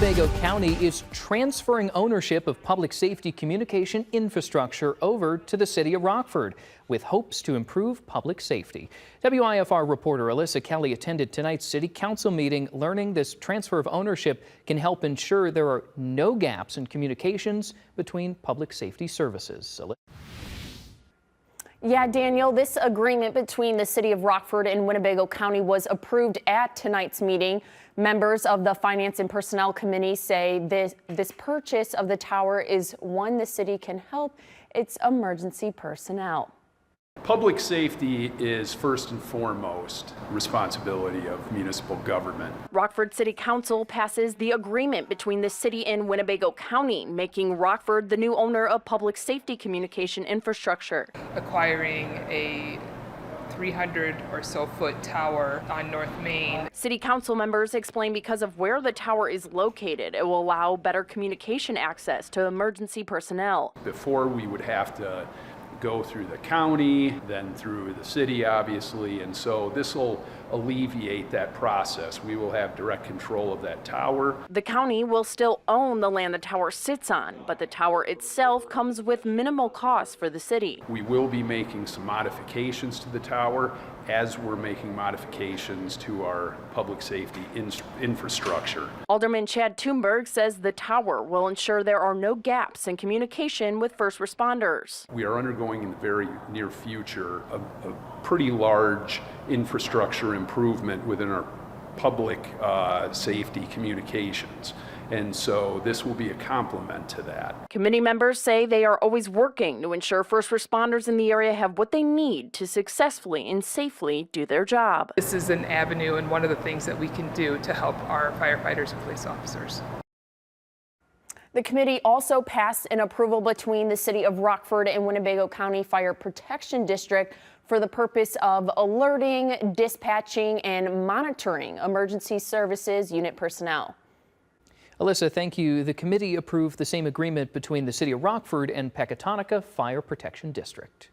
Winnebago County is transferring ownership of public safety communication infrastructure over to the city of Rockford with hopes to improve public safety. WIFR reporter Alyssa Kelly attended tonight's city council meeting, learning this transfer of ownership can help ensure there are no gaps in communications between public safety services. Yeah, Daniel, this agreement between the city of Rockford and Winnebago County was approved at tonight's meeting. Members of the Finance and Personnel Committee say this purchase of the tower is one the city can help its emergency personnel. Public safety is first and foremost responsibility of municipal government. Rockford City Council passes the agreement between the city and Winnebago County, making Rockford the new owner of public safety communication infrastructure. Acquiring a 300 or so foot tower on North Main. City council members explain because of where the tower is located, it will allow better communication access to emergency personnel. Before we would have to go through the county, then through the city, obviously, and so this will alleviate that process. We will have direct control of that tower. The county will still own the land the tower sits on, but the tower itself comes with minimal costs for the city. We will be making some modifications to the tower as we're making modifications to our public safety infrastructure. Alderman Chad Thunberg says the tower will ensure there are no gaps in communication with first responders. We are undergoing in the very near future a pretty large infrastructure improvement within our public safety communications. And so this will be a complement to that. Committee members say they are always working to ensure first responders in the area have what they need to successfully and safely do their job. This is an avenue and one of the things that we can do to help our firefighters and police officers. The committee also passed an approval between the city of Rockford and Winnebago County Fire Protection District for the purpose of alerting, dispatching, and monitoring emergency services unit personnel. Alyssa, thank you. The committee approved the same agreement between the city of Rockford and Pecatonica Fire Protection District.